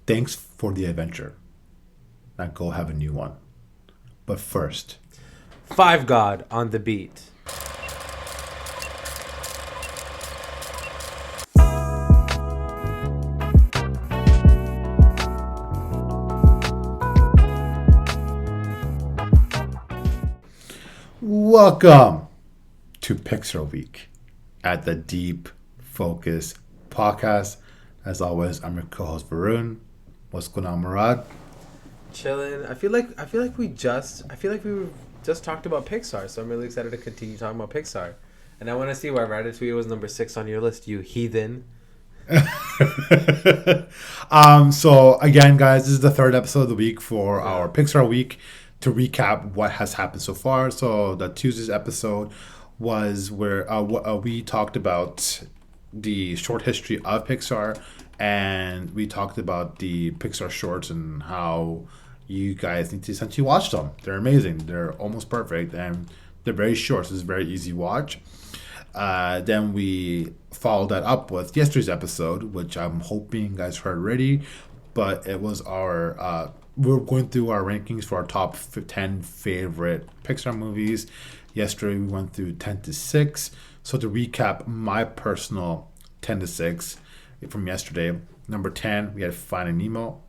Thanks for the adventure. Now go have a new one. But first, Five God on the beat. welcome to Pixar Week at the Deep Focus Podcast. As always, I'm your co-host Varun. What's going on, Murad? Chilling. We just talked about Pixar, so I'm really excited to continue talking about Pixar. And I want to see why Ratatouille was number 6 on your list, you heathen. So again, guys, this is the third episode of the week for our Pixar Week. To recap what has happened so far, so the Tuesday's episode was where we talked about the short history of Pixar, and we talked about the Pixar shorts and how you guys need to essentially watch them. They're amazing. They're almost perfect, and they're very short, so it's a very easy watch. Then we followed that up with yesterday's episode, which I'm hoping you guys heard already, but it was our we're going through our rankings for our top 10 favorite Pixar movies. Yesterday we went through 10 to 6. So to recap my personal 10 to 6 from yesterday, number 10 we had Finding Nemo.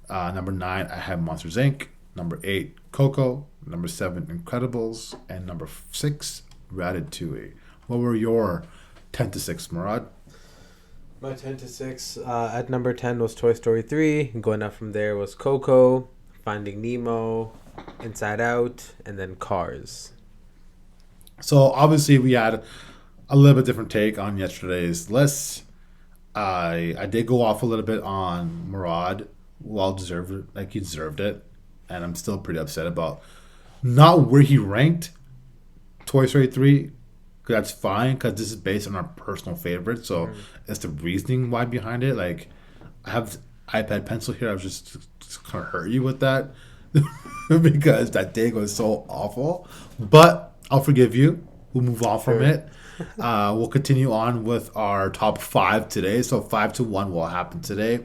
Number 9 I had Monsters Inc. Number 8 Coco. Number 7 Incredibles, and number 6 Ratatouille. What were your 10 to 6, Murad? My 10 to 6 at number 10 was Toy Story 3. Going up from there was Coco, Finding Nemo, Inside Out, and then Cars. So obviously we had a little bit different take on yesterday's list. I did go off a little bit on Murad. Well deserved, like he deserved it, and I'm still pretty upset about not where he ranked Toy Story 3. That's fine because this is based on our personal favorites, so it's the reasoning why behind it. Like, I have iPad pencil here. I was just gonna hurt you with that because that day was so awful. But I'll forgive you. We'll move on from it. We'll continue on with our top 5 today. So 5 to 1 will happen today.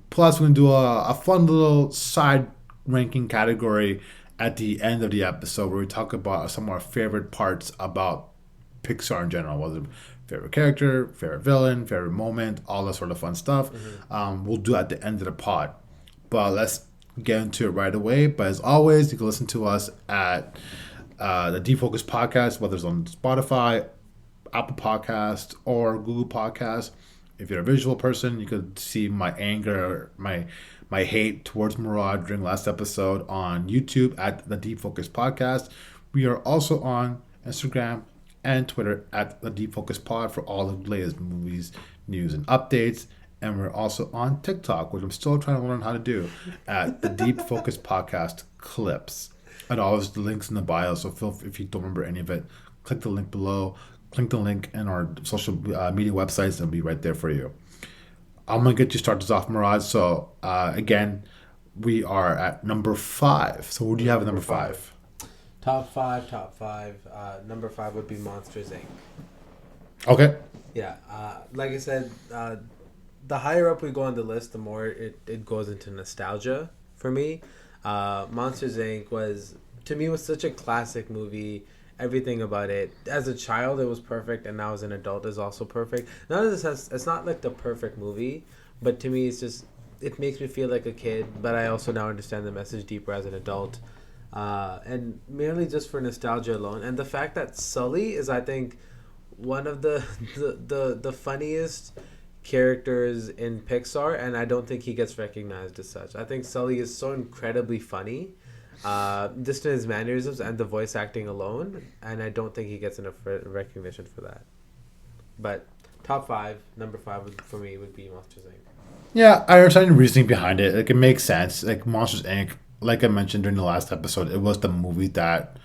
Plus, we're gonna do a fun little side ranking category at the end of the episode where we talk about some of our favorite parts about Pixar in general, whether favorite character, favorite villain, favorite moment, all that sort of fun stuff. We'll do at the end of the pod. But let's get into it right away. But as always, you can listen to us at the Defocus Podcast, whether it's on Spotify, Apple Podcast, or Google Podcast. If you're a visual person, you could see my anger, my hate towards Murad during last episode on YouTube at the Defocus Podcast. We are also on Instagram and Twitter at the Deep Focus Pod for all the latest movies, news, and updates. And we're also on TikTok, which I'm still trying to learn how to do, at the Deep Focus Podcast Clips. And all the links in the bio, so if you don't remember any of it, click the link below, click the link in our social media websites, and it'll be right there for you. I'm going to get you started off, Murad. So, again, we are at number 5. So, what do you have at number 5? Top 5. Number 5 would be Monsters Inc. Okay. Yeah, like I said, the higher up we go on the list, the more it goes into nostalgia for me. Monsters Inc. was such a classic movie. Everything about it. As a child, it was perfect, and now as an adult, is also perfect. None of this it's not like the perfect movie, but to me, it makes me feel like a kid. But I also now understand the message deeper as an adult. And merely just for nostalgia alone, and the fact that Sully is, I think, one of the funniest characters in Pixar, and I don't think he gets recognized as such. I think Sully is so incredibly funny, just in his mannerisms and the voice acting alone, and I don't think he gets enough recognition for that. But top 5, number 5 for me would be Monsters Inc. Yeah, I understand the reasoning behind it. Like, it makes sense. Like, Monsters Inc., like I mentioned during the last episode, it was the movie that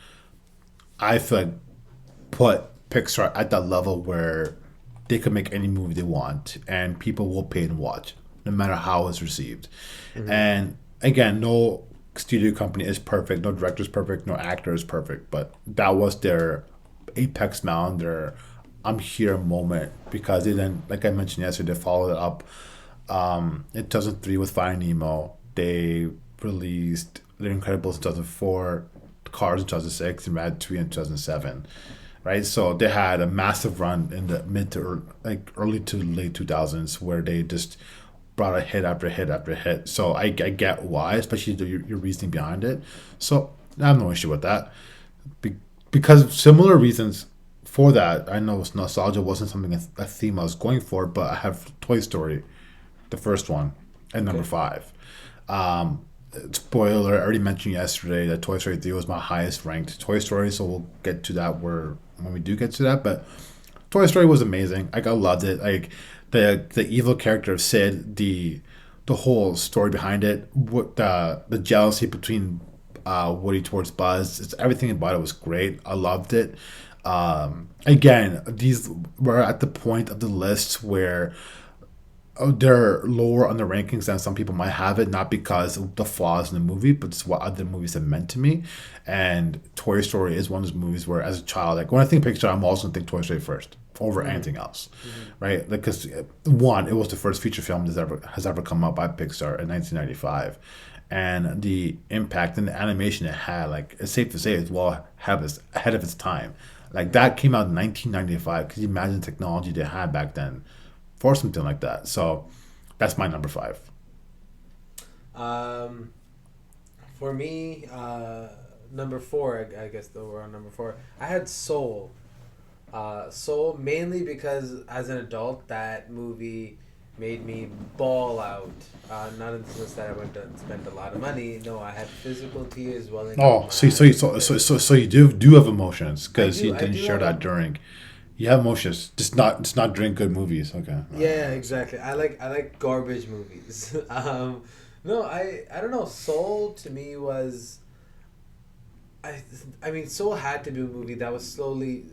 I feel like put Pixar at that level where they could make any movie they want and people will pay and watch, no matter how it's received. And again, no studio company is perfect, no director is perfect, no actor is perfect, but that was their apex mound, their I'm here moment, because they then, like I mentioned yesterday, they followed it up In 2003 with Finding Nemo, they released The Incredibles in 2004, Cars in 2006, and Ratatouille in 2007. Right, so they had a massive run in the mid to early to late 2000s where they just brought a hit after hit after hit. So I get why, especially your reasoning behind it. So I have no issue with that. Be- because similar reasons for that, I know nostalgia wasn't something a theme I was going for, but I have Toy Story, the first one, at number Okay. five. Um, Spoiler, I already mentioned yesterday that Toy Story 3 was my highest ranked Toy Story, so we'll get to that where when we do get to that. But Toy Story was amazing. Like I loved it. Like the evil character of Sid, the whole story behind it, what the jealousy between Woody towards Buzz, it's everything about it was great. I loved it. Again, these were at the point of the list where they're lower on the rankings than some people might have it, not because of the flaws in the movie, but it's what other movies have meant to me. And Toy Story is one of those movies where, as a child, like when I think Pixar, I'm also gonna think Toy Story first over Mm-hmm. anything else, Mm-hmm. right? Because one, it was the first feature film that has ever come out by Pixar in 1995, and the impact and the animation it had, like it's safe to say, it's well ahead of its time. Like that came out in 1995. Could you imagine the technology they had back then for something like that? So that's my number five. Um, for me, number four, I guess though we're on number four. I had Soul. Soul mainly because as an adult, that movie made me ball out. Not in the sense that I went and spent a lot of money. No, I had physical tears welling up in Oh, my so eyes so so because so, so you do have emotions I because you do. I didn't do share have that a during. You have emotions, just not during good movies. Okay, yeah, exactly. I like garbage movies. No, I don't know. Soul to me was I I mean Soul had to be a movie that was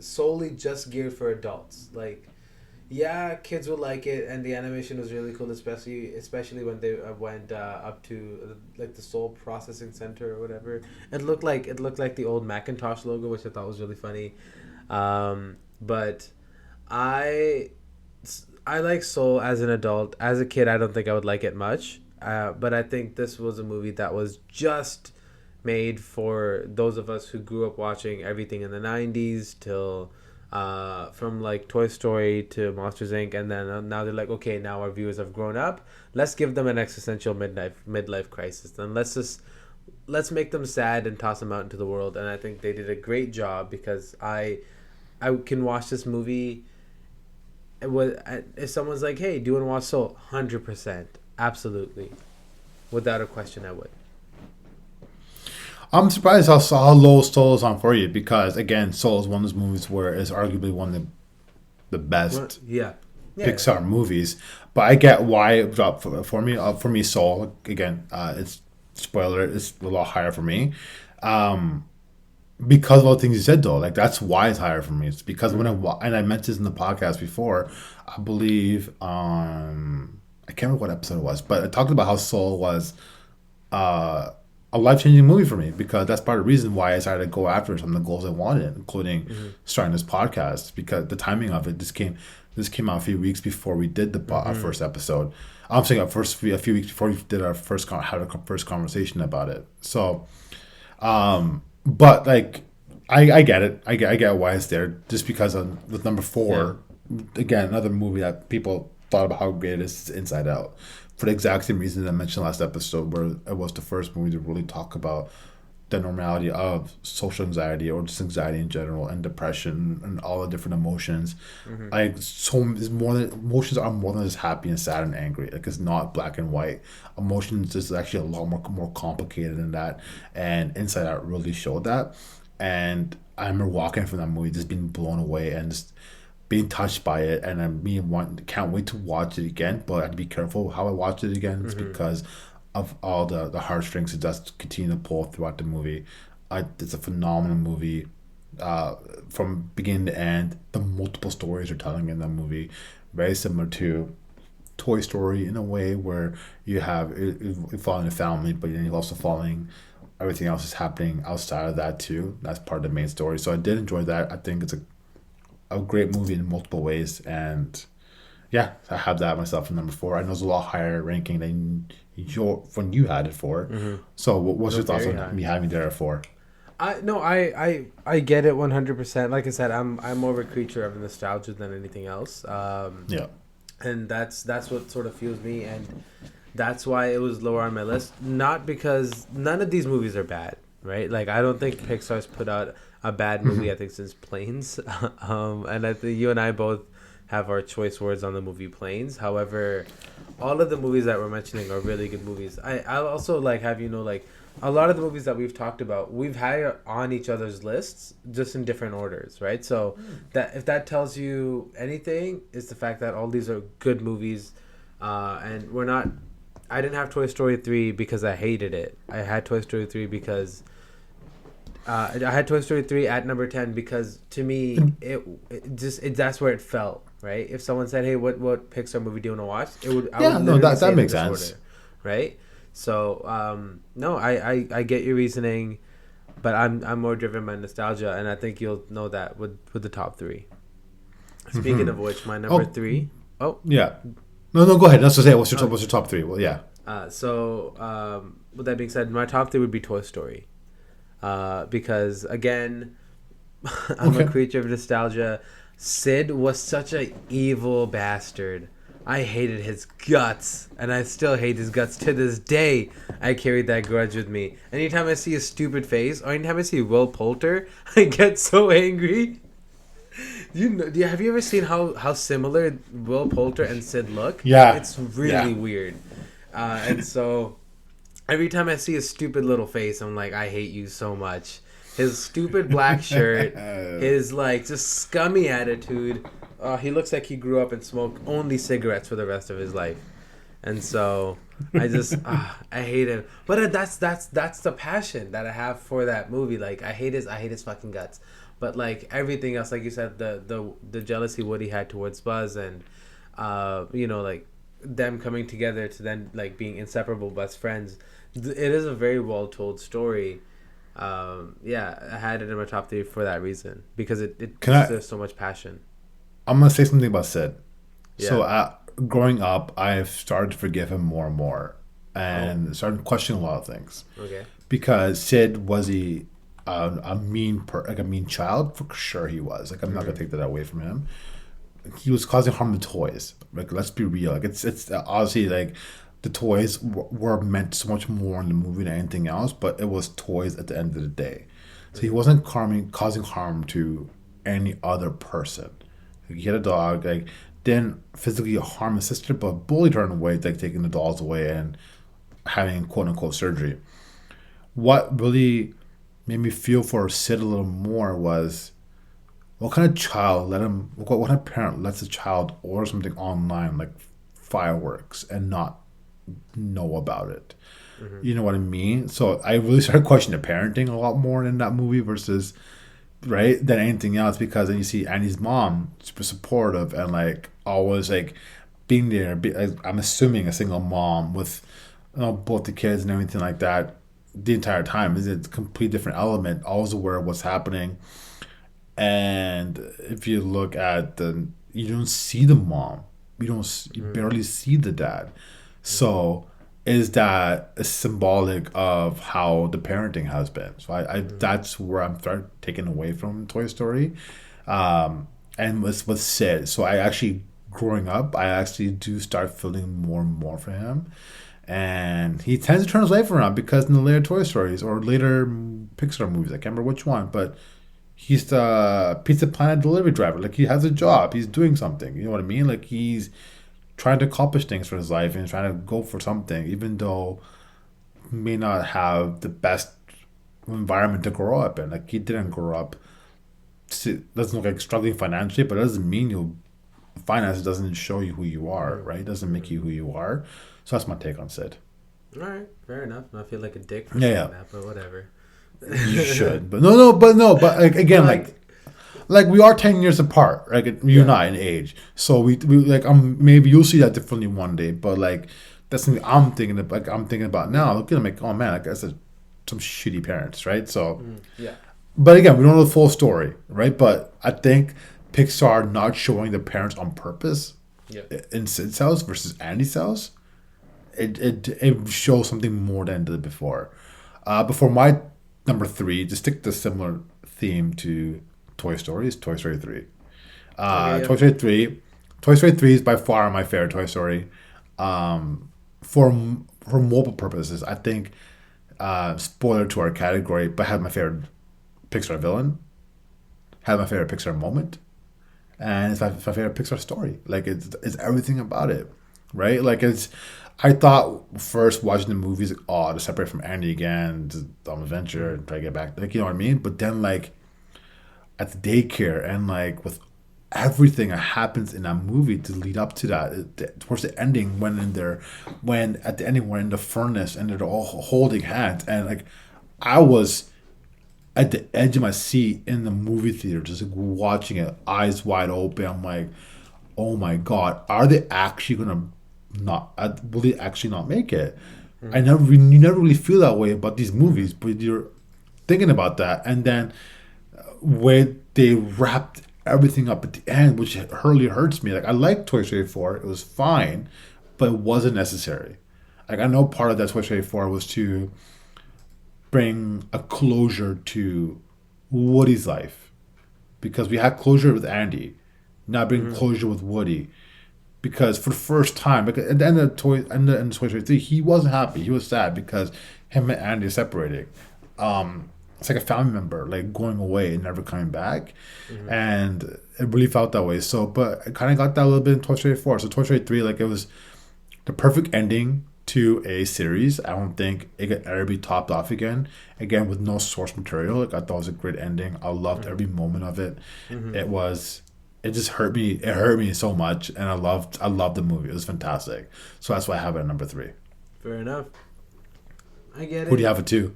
solely just geared for adults. Like yeah, kids would like it, and the animation was really cool, especially when they went up to like the Soul Processing Center or whatever. It looked like the old Macintosh logo, which I thought was really funny. But I I like Soul as an adult. As a kid, I don't think I would like it much. But I think this was a movie that was just made for those of us who grew up watching everything in the 90s till from like Toy Story to Monsters Inc. And then now they're like, okay, now our viewers have grown up. Let's give them an existential midlife crisis. Then let's make them sad and toss them out into the world. And I think they did a great job because I can watch this movie if someone's like, "Hey, do you want to watch Soul?" 100%, absolutely, without a question, I would. I'm surprised how low Soul is on for you because again, Soul is one of those movies where it's arguably one of the Well, best yeah, yeah, Pixar movies. But I get why it dropped for me. For me, Soul again, it's spoiler, it's a lot higher for me. Um, because of all the things you said though, like that's why it's higher for me. It's because when and I mentioned this in the podcast before, I believe I can't remember what episode it was, but I talked about how Soul was uh a life changing movie for me because that's part of the reason why I decided to go after some of the goals I wanted, including mm-hmm. starting this podcast because the timing of it this came out a few weeks before we did the Mm-hmm. first episode. I'm saying a few weeks before we did our had our first conversation about it. So but like, I get it. I get why it's there. Just because with number Yeah, four, again, another movie that people thought about how great it is Inside Out, for the exact same reason I mentioned last episode, where it was the first movie to really talk about the normality of social anxiety or just anxiety in general and depression and all the different emotions. mm-hmm. Like so, is more than emotions are more than just happy and sad and angry. Like it's not black and white. Emotions is actually a lot more complicated than that. And Inside Out really showed that. And I remember walking from that movie just being blown away and just being touched by it, and then me can't wait to watch it again. But I have to be careful how I watch it again. It's Mm-hmm. because of all the heartstrings it does continue to pull throughout the movie. It's a phenomenal movie, from beginning to end. The multiple stories are telling in that movie, very similar to Toy Story in a way where you following a family, but then you're also following everything else is happening outside of that too. That's part of the main story. So I did enjoy that. I think it's a great movie in multiple ways, and Yeah, I have that myself in number four. I know it's a lot higher ranking than when you had it for. Mm-hmm. So, what's No, your thoughts very on high. me having there at four? I no, I get it 100%. Like I said, I'm more of a creature of nostalgia than anything else. Yeah. And that's what sort of fuels me, and that's why it was lower on my list. Not because none of these movies are bad, right? Like I don't think Pixar's put out a bad movie. I think since Planes, and I think you and I both have our choice words on the movie Planes. However, all of the movies that we're mentioning are really good movies. I'll also like have you know like a lot of the movies that we've talked about, we've had on each other's lists just in different orders, right? So that if that tells you anything, is the fact that all these are good movies, and we're not. I didn't have Toy Story 3 because I hated it. I had Toy Story 3 because I had Toy Story 3 at number 10 because to me that's where it felt, right? If someone said, "Hey, what Pixar movie do you want to watch?" I would Yeah, no, literally say that it in makes this sense. order, right? So no, I get your reasoning, but I'm more driven by nostalgia, and I think you'll know that with the top three. Speaking of which, my number Oh, three. Oh, yeah. No, no, go ahead. Let's just say what's your oh. what's your top three? Well, yeah. With that being said, my top three would be Toy Story, because again, I'm a Okay. creature of nostalgia. Sid was such a evil bastard. I hated his guts, and I still hate his guts to this day. I carried that grudge with me. Anytime I see his stupid face, or anytime I see Will Poulter, I get so angry. Have you ever seen how similar Will Poulter and Sid look? Yeah. It's Yeah. really weird, and so every time I see his stupid little face, I'm like, I hate you so much. His stupid black shirt, his like just scummy attitude. He looks like he grew up and smoked only cigarettes for the rest of his life, and so I hate him. But that's the passion that I have for that movie. Like I hate his fucking guts. But like everything else, like you said, the jealousy Woody had towards Buzz, and like them coming together to then like being inseparable best friends. It is a very well told story. Yeah, I had it in my top three for that reason because Can I? there's so much passion. I'm gonna say something about Sid. So, Yeah. growing up, I've started to forgive him more and more, Oh. and started questioning a lot of things Okay. because Sid was a mean like a mean child for sure. He was like I'm not gonna Mm-hmm. take that away from him. He was causing harm to toys. Like let's be real. Like it's obviously like the toys were meant so much more in the movie than anything else, but it was toys at the end of the day. So he Mm-hmm. wasn't causing harm to any other person. Like, he had a dog, like didn't physically harm his sister, but bullied her in a way, like taking the dolls away and having quote unquote surgery. What really made me feel for Sid a little more was what kind of child let him? What kind of parent lets a child order something online like fireworks and not know about it? Mm-hmm. You know what I mean? So I really started questioning the parenting a lot more in that movie versus right than anything else because then you see Annie's mom super supportive and like always like being there. I'm assuming a single mom with both the kids and everything like that the entire time is a complete different element. Always aware of what's happening. And if you look at you don't see the mom. You barely see the dad. Mm-hmm. So is that a symbolic of how the parenting has been? So I Mm-hmm. that's where I'm starting taking away from Toy Story, and with Sid. So I actually growing up, I actually do start feeling more and more for him, and he tends to turn his life around because in the later Toy Stories or later Pixar movies, I can't remember which one, but he's the Pizza Planet delivery driver. Like he has a job. He's doing something. You know what I mean? Like he's trying to accomplish things for his life and trying to go for something, even though he may not have the best environment to grow up in. Like he didn't grow up. Doesn't look like struggling financially, but it doesn't mean you finance doesn't show you who you are, right? It doesn't make you Mm-hmm. who you are. So that's my take on Sid. All right, fair enough. I feel like a dick for Yeah, saying yeah. that, but whatever. You should, but no, but like No, again, like we are 10 years apart, like you and yeah. I in age. So we like maybe you'll see that differently one day, but like that's something I'm thinking of, like I'm thinking about now. Looking at like, oh man, like that's some shitty parents, right? So, Mm, yeah. but again, we don't know the full story, right? But I think Pixar not showing the parents on purpose Yeah. in Sid Cells versus Andy Cells, it shows something more than it did before. Before my number three, to stick the similar theme to Toy Story, is Toy Story 3. Okay. Toy Yep. Story 3. Toy Story 3 is by far my favorite Toy Story. For multiple purposes, I think, spoiler to our category, but had my favorite Pixar villain, had my favorite Pixar moment, and it's my favorite Pixar story. Like it's everything about it, right? Like it's. I thought first watching the movies, like, oh, to separate from Andy again, just on adventure Mm-hmm. and try to get back, like you know what I mean. But then like at the daycare and like with everything that happens in that movie to lead up to that towards the ending when at the ending we're in the furnace and they're all holding hands and like I was at the edge of my seat in the movie theater just like watching it eyes wide open. I'm like, oh my god, are they actually gonna not will they actually not make it? You never really feel that way about these movies, but you're thinking about that and then where they wrapped everything up at the end, which really hurts me. Like I like Toy Story 4, it was fine, but it wasn't necessary. Like I know part of that Toy Story 4 was to bring a closure to Woody's life because we had closure with Andy, not bring Mm-hmm. closure with Woody. Because for the first time, because at the end of Toy Story 3, he wasn't happy. He was sad because him and Andy are separating. It's like a family member like going away and never coming back, Mm-hmm. and it really felt that way. So, but I kind of got that a little bit in Toy Story 4. So Toy Story 3, like it was the perfect ending to a series. I don't think it could ever be topped off again. Again, with no source material. Like I thought it was a great ending. I loved Mm-hmm. every moment of it. Mm-hmm. It was it just hurt me. It hurt me so much, and I loved the movie. It was fantastic. So that's why I have it at number three. Fair enough. I get Who do you it. have it to?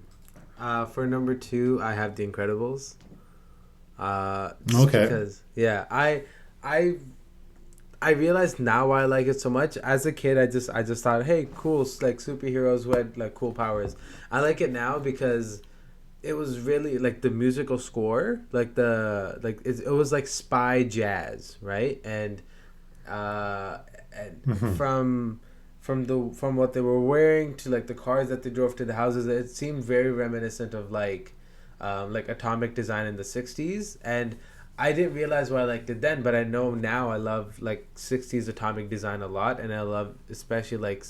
For number two, I have The Incredibles. Just Okay. because, yeah, I I realize now why I like it so much. As a kid, I just thought, hey, cool, like superheroes who had like cool powers. I like it now because it was really like the musical score, like it was like spy jazz, right? Uh, and from what they were wearing to like the cars that they drove to the houses, it seemed very reminiscent of like atomic design in the '60s. And I didn't realize why I liked it then, but I know now I love like '60s atomic design a lot, and I love especially like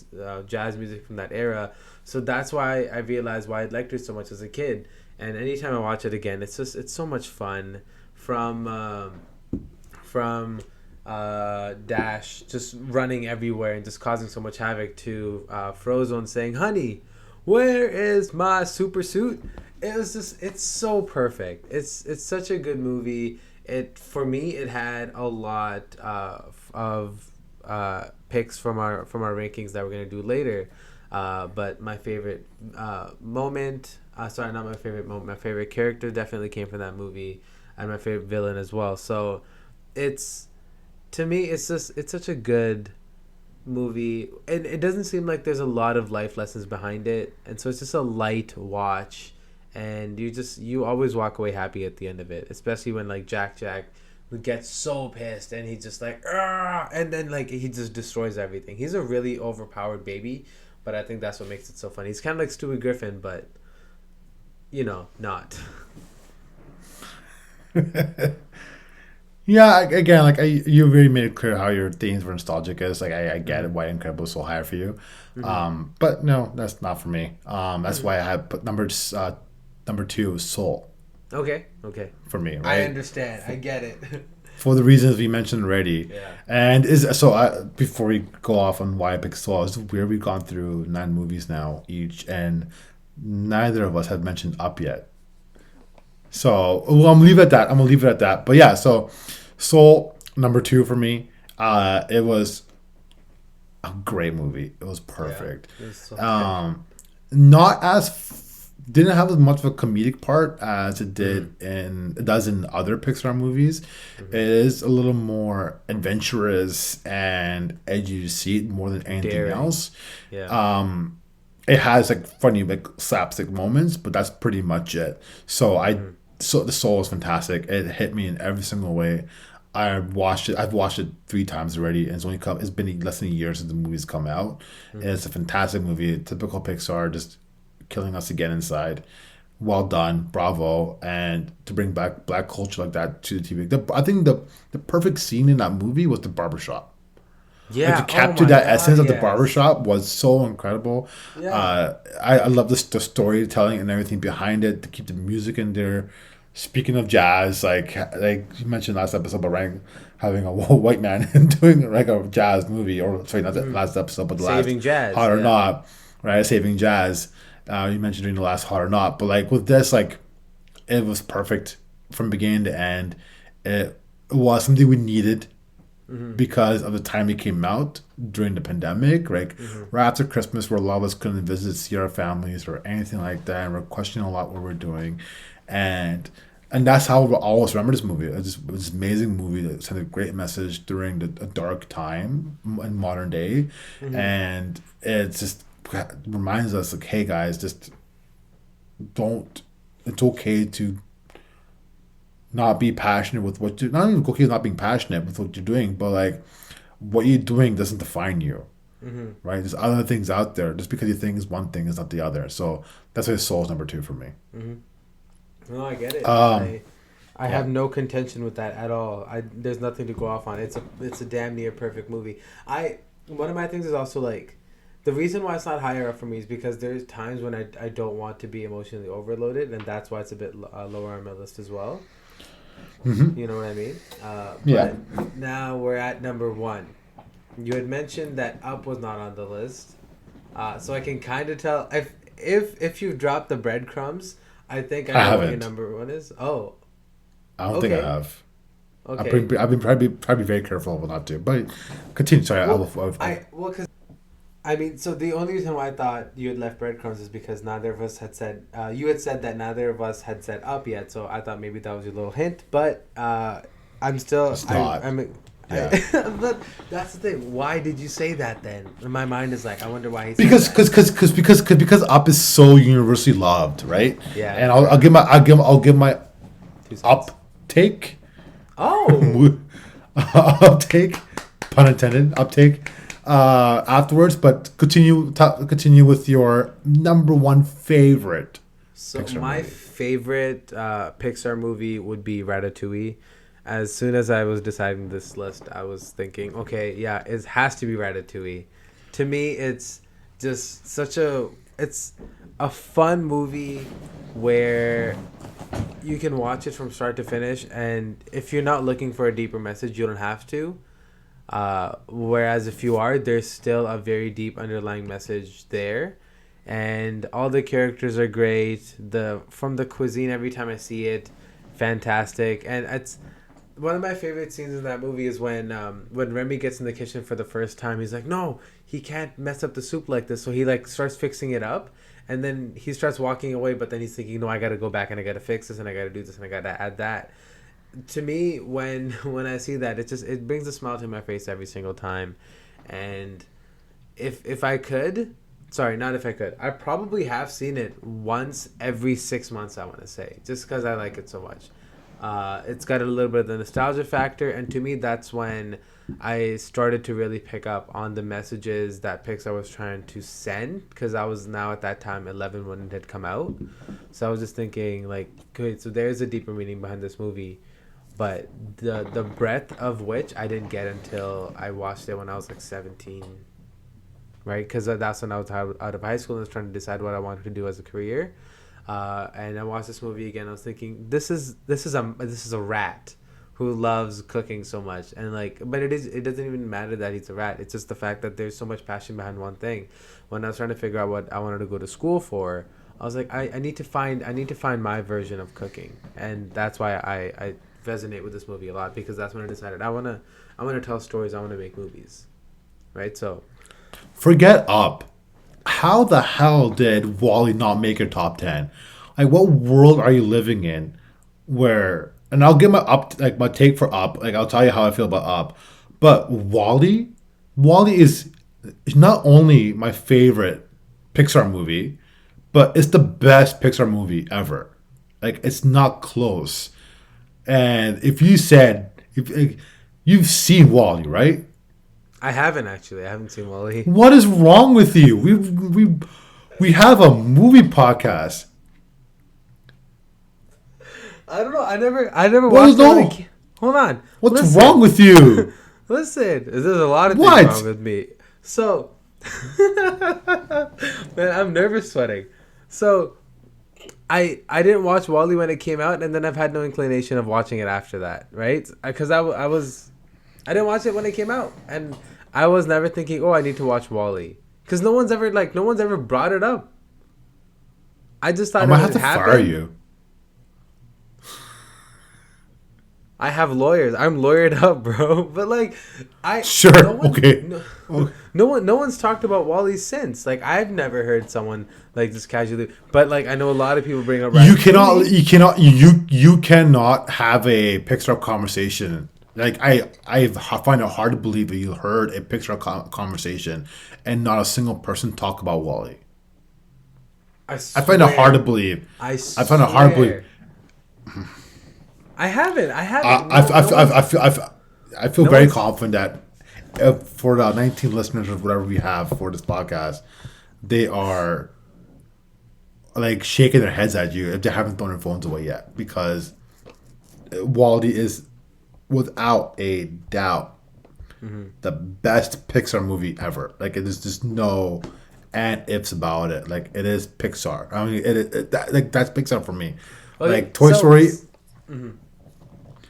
jazz music from that era. So that's why I realized why I liked it so much as a kid. And anytime I watch it again, it's so much fun. From from Dash just running everywhere and just causing so much havoc to Frozone saying, "Honey, where is my super suit?" It's so perfect. It's such a good movie. It for me it had a lot of picks from our rankings that we're gonna do later. But my favorite moment, sorry, not my favorite moment, my favorite character definitely came from that movie, and my favorite villain as well. So it's to me it's such a good movie, and it doesn't seem like there's a lot of life lessons behind it, and so it's just a light watch, and you always walk away happy at the end of it, especially when like Jack gets so pissed and he's just like, "Argh!" And then like he just destroys everything. He's a really overpowered baby, but I think that's what makes it so funny. He's kind of like Stewie Griffin, but not. Yeah, again, like you really made it clear how your themes were nostalgic is. Like I get Mm-hmm. it why Incredible is so high for you, Mm-hmm. but no, that's not for me. That's Mm-hmm. why I had put number two is Soul Okay. for me, I right? understand. I get it. For the reasons we mentioned already. Yeah. And is so before we go off on why I picked Saw, it's weird we've gone through 9 movies now each, and neither of us have mentioned Up yet. So well, I'm gonna leave it at that. I'm gonna leave it at that. But yeah, so Soul number two for me. It was a great movie. It was Yeah. perfect. It was so good. Um, not as didn't have as much of a comedic part as Mm-hmm. it does in other Pixar movies. It Mm-hmm. is a little more adventurous and edgy to see it more than anything Daring. else. Yeah. Um, it has like funny like slapstick moments, but that's pretty much it. Mm-hmm. So the soul is fantastic. It hit me in every single way. I watched it. I've watched it 3 times already, and it's been less than a year since the movie's come out. And Mm-hmm. it's a fantastic movie. Typical Pixar, just killing us again inside. Well done, bravo! And to bring back black culture like that to the TV, I think the perfect scene in that movie was the barbershop. Like to Yeah. Oh capture my that God. essence of the Yes. barbershop was so incredible. Yeah. I love the storytelling and everything behind it to keep the music in there. Speaking of jazz, like you mentioned last episode about having a white man doing like a jazz movie, or sorry, not the Mm-hmm. last episode, but the last Saving Jazz. Hot or Yeah. Not, right? Saving Jazz. You mentioned during the last Hot or Not, but like with this, like it was perfect from beginning to end. It was something we needed Mm-hmm. because of the time it came out during the pandemic, like Mm-hmm. right after Christmas, where a lot of us couldn't visit, see our families or anything like that, and we're questioning a lot what we're doing, and and that's how we'll always remember this movie. It was an amazing movie that sent a great message during a dark time in modern day, Mm-hmm. and it just reminds us like, hey guys, just don't. It's okay to not be passionate with what you not even okay with not being passionate with what you're doing, but like what you're doing doesn't define you, Mm-hmm. right? There's other things out there. Just because you think is one thing is not the other. So that's why Soul's number two for me. Mm-hmm. No, I get it. Um, I yeah, have no contention with that at all. There's nothing to go off on. It's a damn near perfect movie. I One of my things is also like the reason why it's not higher up for me is because there's times when I don't want to be emotionally overloaded, and that's why it's a bit lower on my list as well. hmm You know what I mean? yeah, But now we're at number one. You had mentioned that Up was not on the list, so I can kind of tell if you drop the breadcrumbs. I think I I know what your haven't. number one is. Oh, I don't think I okay, have. okay. I've been probably very careful about not to. But continue. Sorry, Well, I because I mean, so the only reason why I thought you had left breadcrumbs is because neither of us had said. You had said that neither of us had said Up yet, so I thought maybe that was your little hint. But I'm still. it's not. Yeah. But that's the thing. Why did you say that then? In my mind is like, I wonder why he said Because that. because Up is so universally loved, right? Yeah, And fair I'll enough. I'll give my 2 cents. up take Oh, uptake, pun intended, uptake afterwards. But continue with your number one favorite so Pixar my movie. favorite Pixar movie would be Ratatouille. As soon as I was deciding this list, I was thinking, okay, yeah, it has to be Ratatouille. To me, it's just it's a fun movie where you can watch it from start to finish, and if you're not looking for a deeper message, you don't have to. Whereas if you are, there's still a very deep underlying message there, and all the characters are great. The cuisine every time I see it, fantastic, and it's one of my favorite scenes in that movie is when Remy gets in the kitchen for the first time. He's like, no, he can't mess up the soup like this, so he like starts fixing it up, and then he starts walking away. But then he's thinking, no, I gotta go back and I gotta fix this and I gotta do this and I gotta add that. To me, when I see that, it brings a smile to my face every single time, and if I could, sorry, not if I could, I probably have seen it once every 6 months. I want to say just because I like it so much. It's got a little bit of the nostalgia factor, and to me, that's when I started to really pick up on the messages that Pixar was trying to send. Because I was now at that time 11 when it had come out, so I was just thinking like, good, so there's a deeper meaning behind this movie, but the breadth of which I didn't get until I watched it when I was like 17, right? Because that's when I was out of high school and was trying to decide what I wanted to do as a career. And I watched this movie again. I was thinking, this is a rat who loves cooking so much, and like, but it doesn't even matter that he's a rat. It's just the fact that there's so much passion behind one thing. When I was trying to figure out what I wanted to go to school for, I was like, I need to find my version of cooking, and that's why I resonate with this movie a lot, because that's when I decided I wanna tell stories. I wanna make movies, right? So Forget Up. How the hell did Wally not make your top 10? Like, what world are you living in where, and I'll give my up, like, my take for Up. Like, I'll tell you how I feel about Up. But Wally is not only my favorite Pixar movie, but it's the best Pixar movie ever. Like, it's not close. And if you said Like, you've seen Wally, right? I haven't actually. I haven't seen Wally. What is wrong with you? We have a movie podcast. I don't know. I never What is watched it when no? Hold on. What's wrong Listen. with you? Listen. There's a lot of things wrong What? with me. So, man, I'm nervous sweating. So, I didn't watch Wally when it came out, and then I've had no inclination of watching it after that, right? Because I didn't watch it when it came out, and I was never thinking, oh, I need to watch Wally, because no one's ever brought it up. I just I thought it might have would to fire happen. you. I have lawyers. I'm lawyered up, bro. But like, no Sure. one, Okay. no, Okay. no one's talked about Wally since. Like, I've never heard someone like just casually. But like, I know a lot of people bring up. You cannot have a Pixar conversation. Like I find it hard to believe that you heard a Pixar conversation and not a single person talk about Wally. I I find it hard to swear. believe. I I find it hard to believe. swear. I haven't. I I haven't. I, I, No one. I feel No very one's. confident that for the 19 listeners or whatever we have for this podcast, they are like shaking their heads at you if they haven't thrown their phones away yet, because Wally is without a doubt the best Pixar movie ever. Like, it is just no and ifs about it. Like, it is Pixar. I mean, like, that's Pixar for me. Okay, Like Toy Story,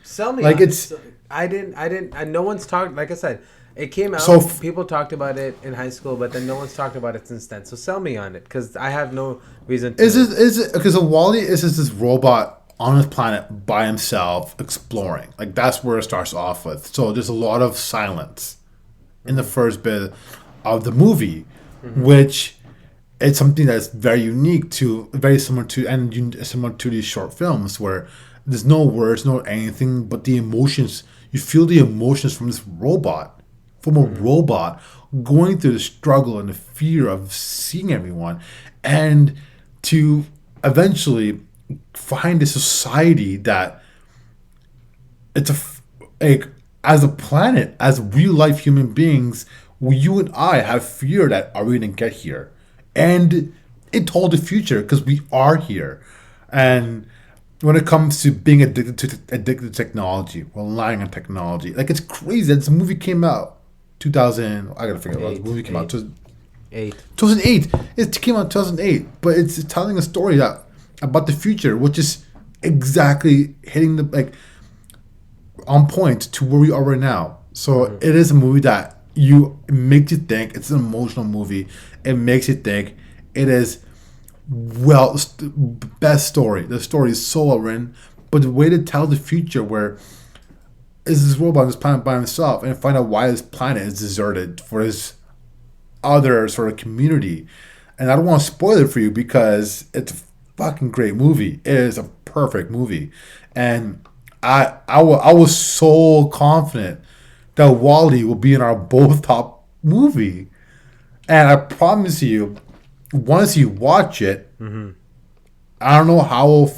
sell me like, on it. it's I didn't. I didn't. No one's talked. Like I said, it came out. so People talked about it in high school, but then no one's talked about it since then. So sell me on it, because I have no reason to. is it because Wally is just this robot on this planet by himself exploring. Like, that's where it starts off with. So there's a lot of silence in the first bit of the movie, which it's something that's very unique to, very similar to, and similar to these short films where there's no words, no anything, but the emotions. You feel the emotions from this robot, from a robot going through the struggle and the fear of seeing everyone, and to eventually find a society that it's like, as a planet, as real life human beings, you and I have fear that are we gonna get here, and it told the future because we are here. And when it comes to being addicted to technology, relying on technology, like, it's crazy. This movie came out 2000. I gotta figure it out. The movie came out 2008. It came out in 2008, but it's telling a story that about the future, which is exactly hitting the, like, on point to where we are right now. So it is a movie that it makes you think. It's an emotional movie. It makes you think. It is, well, best story. The story is so well written, but the way to tell the future, where is this robot on this planet by himself, and find out why this planet is deserted for his other sort of community. And I don't want to spoil it for you because it's a fucking great movie. It is a perfect movie, and I was so confident that Wally will be in our both top movie, and I promise you, once you watch it, I don't know how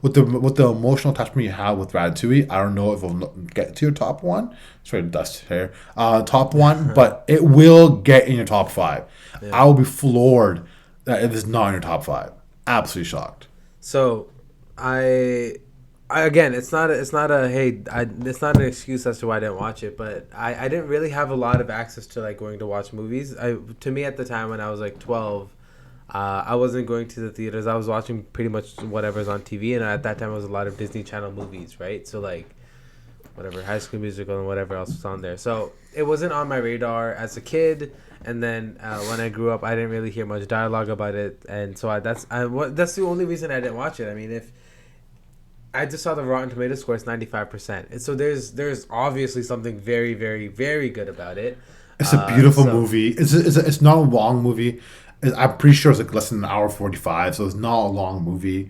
with the emotional attachment you have with Ratatouille. I don't know if it'll get to your top one. Sorry, dust here. Top one, but it will get in your top five. Yeah. I will be floored that it is not in your top five. Absolutely shocked. So, I again, it's not a hey, it's not an excuse as to why I didn't watch it, but I didn't really have a lot of access to like going to watch movies. To me at the time when I was like 12, I wasn't going to the theaters. I was watching pretty much whatever's on TV, and at that time it was a lot of Disney Channel movies, right? So like whatever, High School Musical and whatever else was on there. So it wasn't on my radar as a kid. And then when I grew up, I didn't really hear much dialogue about it, and so that's the only reason I didn't watch it. I mean, if I just saw the Rotten Tomato score, it's 95%, and so there's obviously something very, very, very good about it. It's a beautiful So movie. It's not a long movie. I'm pretty sure it's like less than an hour 45, so it's not a long movie.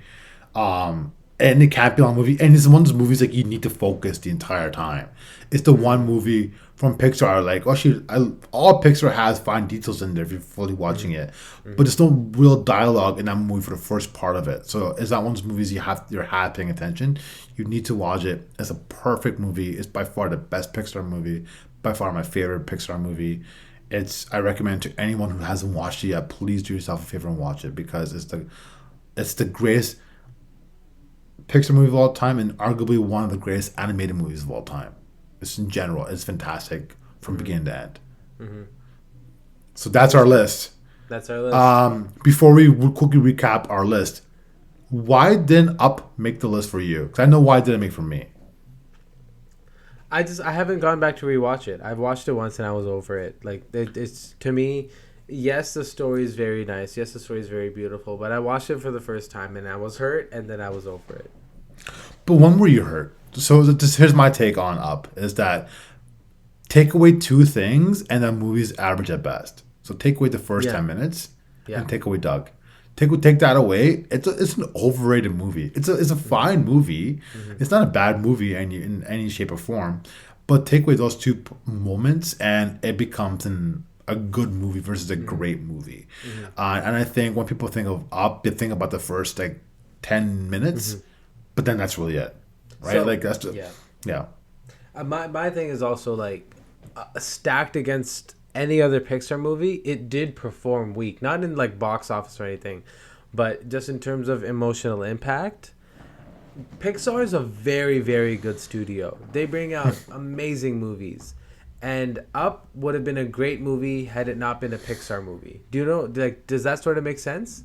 and it can't be a long movie. And it's one of those movies like you need to focus the entire time. It's the one movie from Pixar, like actually, all Pixar has fine details in there if you're fully watching it, but there's no real dialogue in that movie for the first part of it. So it's not one of those movies you're half paying attention. You need to watch it. It's a perfect movie. It's by far the best Pixar movie. By far my favorite Pixar movie. I recommend to anyone who hasn't watched it yet. Please do yourself a favor and watch it because it's the greatest Pixar movie of all time and arguably one of the greatest animated movies of all time. It's in general, it's fantastic from beginning to end. So that's our list. That's our list. Before we quickly recap our list, why didn't Up make the list for you? Because I know why it didn't make for me. I haven't gone back to rewatch it. I've watched it once and I was over it. Like it's to me, yes, the story is very nice. Yes, the story is very beautiful. But I watched it for the first time and I was hurt, and then I was over it. But when were you hurt? So here's my take on Up: is that take away two things and the movie's average at best. So take away the first 10 minutes and take away Doug. Take that away. It's an overrated movie. It's a fine movie. It's not a bad movie in any shape or form. But take away those two moments and it becomes a good movie versus a great movie. And I think when people think of Up, they think about the first 10 minutes, but then that's really it, right? So, like that's just, yeah. My thing is also stacked against any other Pixar movie, it did perform weak. Not in box office or anything, but just in terms of emotional impact. Pixar is a very, very good studio. They bring out amazing movies. And Up would have been a great movie had it not been a Pixar movie. Do you know, does that sort of make sense?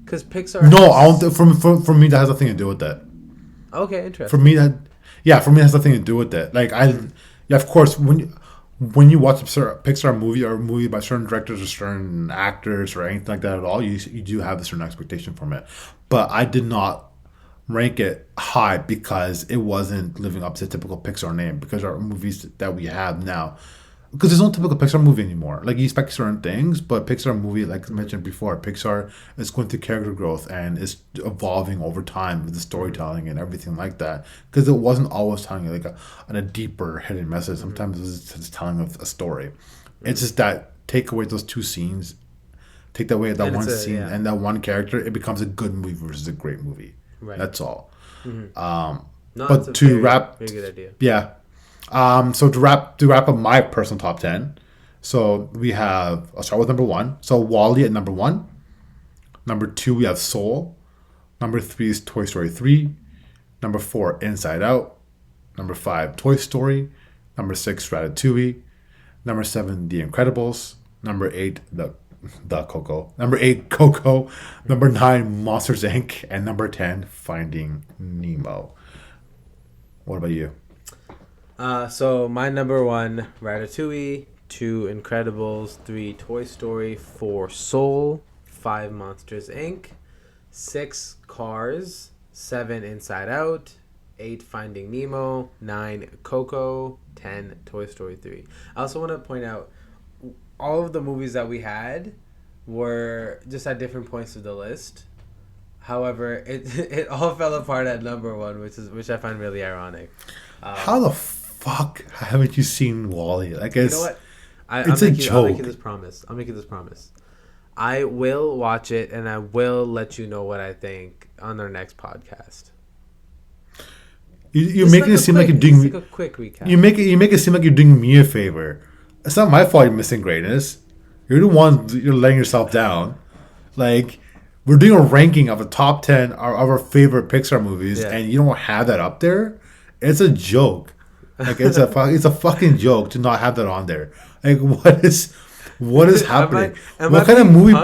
Because Pixar... No, I don't, for me, that has nothing to do with that. Okay, interesting. For me, it has nothing to do with that. Of course, when you watch a Pixar movie or a movie by certain directors or certain actors or anything like that at all, you do have a certain expectation from it. But I did not rank it high because it wasn't living up to the typical Pixar name. Because our movies that we have now, because there's no typical Pixar movie anymore. You expect certain things, but Pixar movie, like I mentioned before, Pixar is going through character growth and is evolving over time with the storytelling and everything like that. Because it wasn't always telling you a deeper hidden message. Sometimes it was just telling a story. It's just that take away those two scenes, take away that one scene and that one character, it becomes a good movie versus a great movie. Right. That's all. But to wrap, very good idea. Yeah. So to wrap up my personal top 10, so we have, I'll start with number 1. So WALL-E at number 1. Number 2, we have Soul. Number 3 is Toy Story 3. Number 4, Inside Out. Number 5, Toy Story. Number 6, Ratatouille. Number 7, The Incredibles. Number 8, Coco. Number 8, Coco. Number 9, Monsters Inc. And number 10, Finding Nemo. What about you? So my number 1, Ratatouille. 2, Incredibles. 3, Toy Story. 4, Soul. 5, Monsters Inc. 6, Cars. 7, Inside Out. 8, Finding Nemo. 9, Coco. 10, Toy Story 3. I also want to point out all of the movies that we had were just at different points of the list. However, it all fell apart at number 1, which I find really ironic. How the fuck haven't you seen WALL-E? You know what? It's a joke. I'll make you this promise. I will watch it and I will let you know what I think on our next podcast. You're making it seem like you're doing a quick recap. You make it seem like you're doing me a favor. It's not my fault you're missing greatness. You're the one you're letting yourself down. We're doing a ranking of the top 10 of our favorite Pixar movies, and you don't have that up there. It's a joke. It's a fucking joke to not have that on there. What is happening? What kind of movie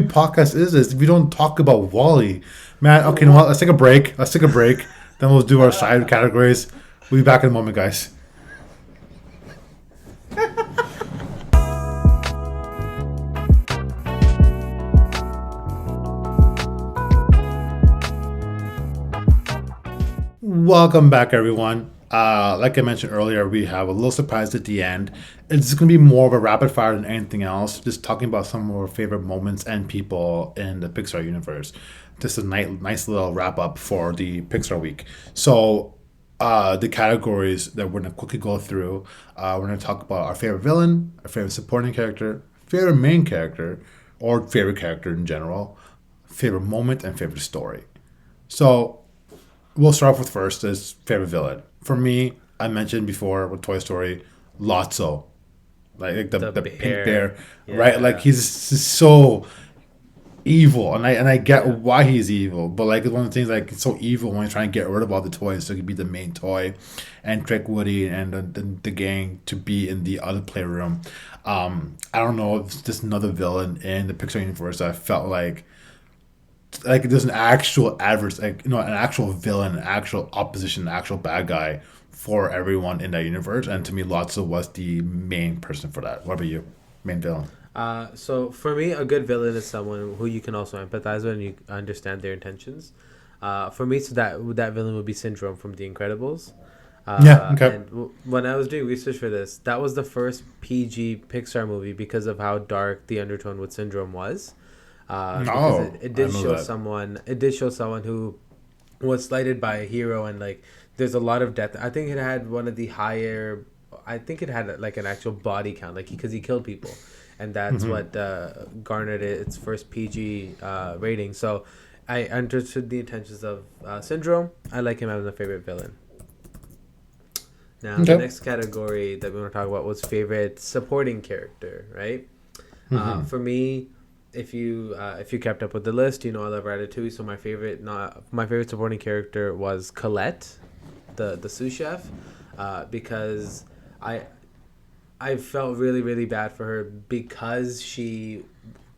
podcast is this if we don't talk about WALL-E? Man, okay, let's take a break. Then we'll do our side categories. We'll be back in a moment, guys. Welcome back, everyone. Like I mentioned earlier, we have a little surprise at the end. It's going to be more of a rapid fire than anything else. Just talking about some of our favorite moments and people in the Pixar universe. Just a nice little wrap up for the Pixar week. So, the categories that we're going to quickly go through. We're going to talk about our favorite villain, our favorite supporting character, favorite main character, or favorite character in general, favorite moment, and favorite story. So, we'll start off with first is favorite villain. For me, I mentioned before with Toy Story, Lotso, like The the pink bear, bear. right? Like Yeah. he's so evil, and I get Yeah. why he's evil, but like it's one of the things like it's so evil when he's trying to get rid of all the toys so he could be the main toy, and trick Woody and the gang to be in the other playroom. I don't know if it's just another villain in the Pixar universe that I felt like there's an actual adverse, like an actual villain, an actual opposition, an actual bad guy for everyone in that universe. And to me, Lotso was the main person for that. What about you? Main villain. So for me, a good villain is someone who you can also empathize with and you understand their intentions. For me, so that villain would be Syndrome from The Incredibles. Yeah. Okay. When I was doing research for this, that was the first PG Pixar movie because of how dark the undertone with Syndrome was. Because Oh, it I did know show that. someone, who was slighted by a hero, and like there's a lot of death. I think it had one of the higher. I think it had like an actual body count, like because he killed people, and that's what garnered its first PG rating. So I understood the intentions of Syndrome. I like him as a favorite villain. Now the Okay. next category that we want to talk about was favorite supporting character, right? For me, if you kept up with the list, you know I love Ratatouille. So my favorite supporting character was Colette, the sous chef, because I I felt really really bad for her because she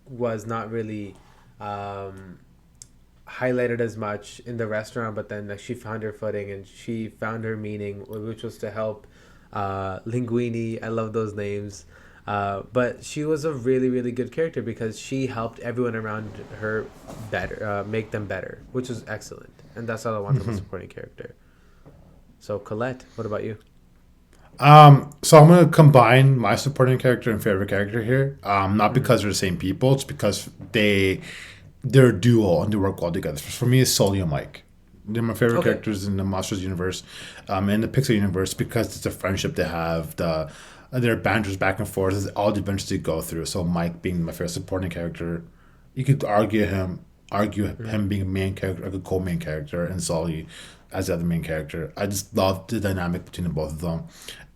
was not really um, highlighted as much in the restaurant, but then like, she found her footing and she found her meaning, which was to help Linguini. I love those names. But she was a really, really good character because she helped everyone around her better, make them better, which was excellent. And that's all I want from a supporting character. So, Colette, what about you? So I'm gonna combine my supporting character and favorite character here. Not Mm-hmm. because they're the same people, it's because they're a duo and they work well together. For me, it's Sully and Mike. They're my favorite Okay. characters in the Monsters universe, in the Pixar universe because it's a friendship they have. Their banters back and forth is all the adventures they go through. So Mike being my favorite supporting character, you could argue Mm-hmm. him being a main character, like a co-main character, and Sully as the other main character. I just love the dynamic between the both of them,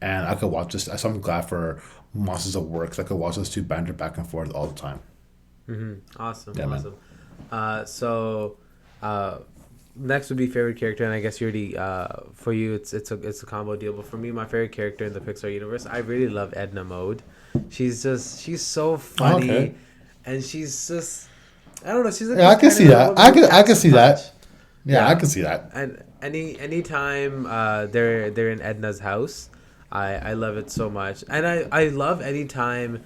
and I could watch this. So I'm glad for Monsters of Works. I could watch those two banter back and forth all the time. Mm-hmm. Awesome. Yeah, man. Awesome. So, uh, next would be favorite character, and I guess you already for you it's a combo deal. But for me, my favorite character in the Pixar universe, I really love Edna Mode. She's so Oh, okay. funny, and she's just I don't know. She's like Yeah, this I can tiny see little that. woman who I packs can a see punch. that. Yeah, I Yeah, can see that. and anytime they're in Edna's house, I love it so much, and I love anytime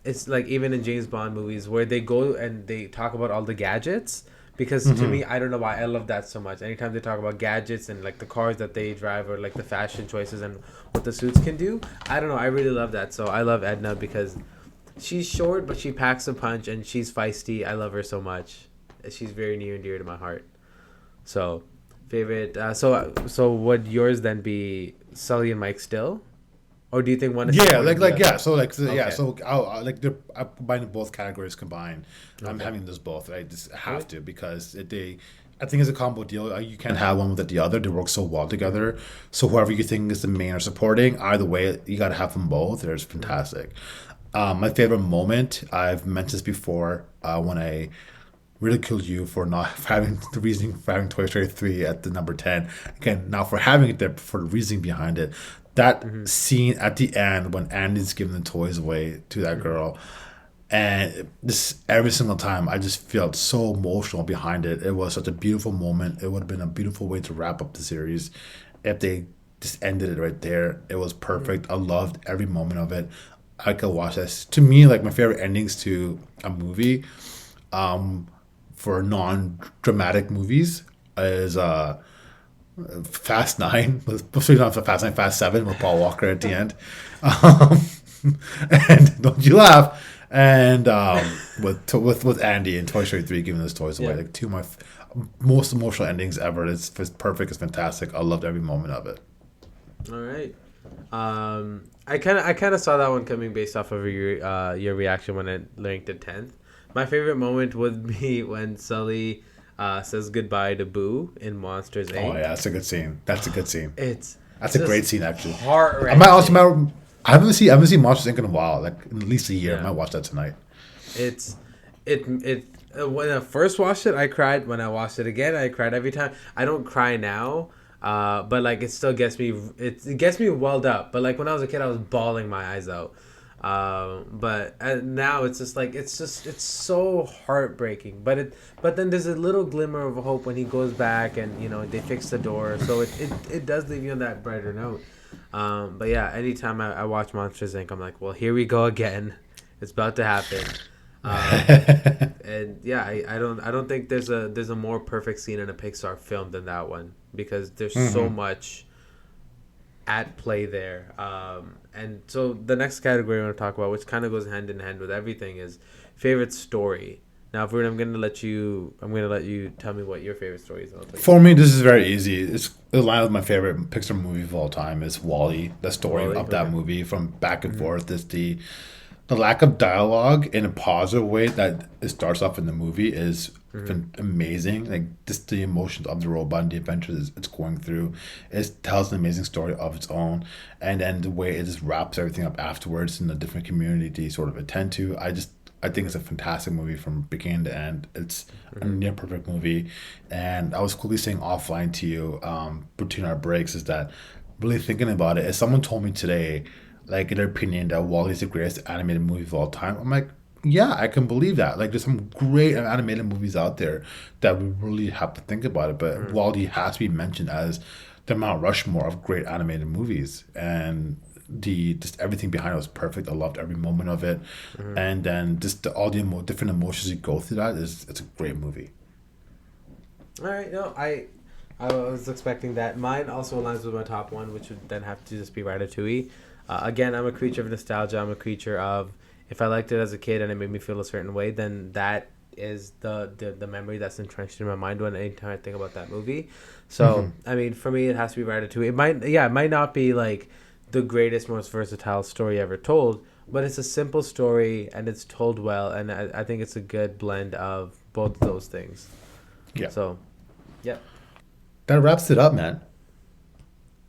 it's like even in James Bond movies where they go and they talk about all the gadgets, because to me I don't know why I love that so much. Anytime they talk about gadgets and like the cars that they drive or like the fashion choices and what the suits can do, I don't know, I really love that. So I love Edna because she's short but she packs a punch and she's feisty. I love her so much. She's very near and dear to my heart. So, favorite. So would yours then be Sully and Mike still, or do you think one is Yeah, supporting the yeah. other? Okay. So I'm combining both categories combined. I'm Okay. having this both. I just Okay. have to because they. I think it's a combo deal. You can't have one without the other. They work so well Mm-hmm. together. So whoever you think is the main or supporting, either way, you got to have them both. They're just Mm-hmm. fantastic. My favorite moment, I've mentioned this before, when I ridiculed you for not having the reasoning for having Toy Story 3 at the number 10. Again, now for having it there, for the reasoning behind it. That Mm-hmm. scene at the end when Andy's giving the toys away to that Mm-hmm. girl. And this every single time, I just felt so emotional behind it. It was such a beautiful moment. It would have been a beautiful way to wrap up the series if they just ended it right there. It was Mm-hmm. perfect. I loved every moment of it. I could watch this. To me, like my favorite endings to a movie, for non-dramatic movies is Fast Nine, especially not Fast Nine, Fast Seven with Paul Walker at the end, um, and don't you laugh. And with Andy and Toy Story 3 giving those toys away, Yeah. like two of my most emotional endings ever. It's perfect. It's fantastic. I loved every moment of it. All right. I kind of saw that one coming based off of your reaction when it ranked at 10th. My favorite moment would be when Sully says goodbye to Boo in Monsters Oh Inc. yeah, that's a good scene. That's a good scene. It's That's a just great scene actually. heart I might also wrenching. I haven't seen Monsters Inc. in a while, like in at least a year. I Yeah. might watch that tonight. It's it when I first watched it, I cried. When I watched it again, I cried every time. I don't cry now, but like it still gets me. It gets me welled up. But like when I was a kid, I was bawling my eyes out. But now it's just like it's so heartbreaking. But then there's a little glimmer of hope when he goes back and they fix the door. So it does leave you on that brighter note. But yeah, anytime I watch Monsters Inc., I'm like, well, here we go again. It's about to happen. And yeah, I don't think there's a more perfect scene in a Pixar film than that one because there's so much at play there. And so the next category I want to talk about, which kind of goes hand in hand with everything, is favorite story. Now, Varun, I'm gonna let you tell me what your favorite story is. And I'll tell you For mine. me, this is very easy. It's in line with my favorite Pixar movie of all time. Is Wall-E. The story Wally, of that okay. movie from back and forth is the lack of dialogue in a positive way that it starts off in the movie is amazing. Like just the emotions of the robot and the adventures it's going through, it tells an amazing story of its own, and then the way it just wraps everything up afterwards in a different community to sort of attend to. I think it's a fantastic movie from beginning to end. It's a near perfect movie, and I was quickly saying offline to you between our breaks is that really thinking about it, if someone told me today, like in their opinion, that Wall-E's the greatest animated movie of all time, I'm like, yeah, I can believe that. Like, there's some great animated movies out there that we really have to think about it. But Wall-E has to be mentioned as the Mount Rushmore of great animated movies, and the just everything behind it was perfect. I loved every moment of it, and then just all the different emotions you go through. That is, it's a great movie. All right, no, I was expecting that. Mine also aligns with my top one, which would then have to just be Ratatouille. Again, I'm a creature of nostalgia. I'm a creature of if I liked it as a kid and it made me feel a certain way, then that is the memory that's entrenched in my mind when anytime I think about that movie. So I mean, for me, it has to be Ratatouille. It might not be like the greatest, most versatile story ever told, but it's a simple story and it's told well, and I think it's a good blend of both of those things. Yeah, So, yeah. that wraps it up, man.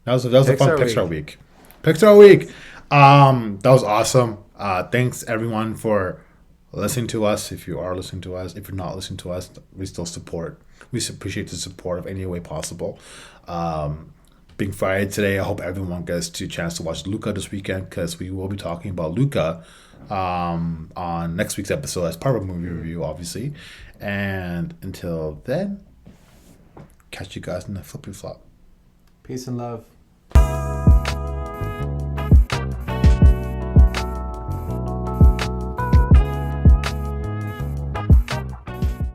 That was a fun Pixar Pixar week. week. Pixar week. That was awesome. Thanks everyone for listening to us. If you are listening to us, if you're not listening to us, we still support. We appreciate the support of any way possible. Being Friday today, I hope everyone gets a chance to watch Luca this weekend because we will be talking about Luca on next week's episode as part of a movie review, obviously. And until then, catch you guys in the flippy flop. Peace and love.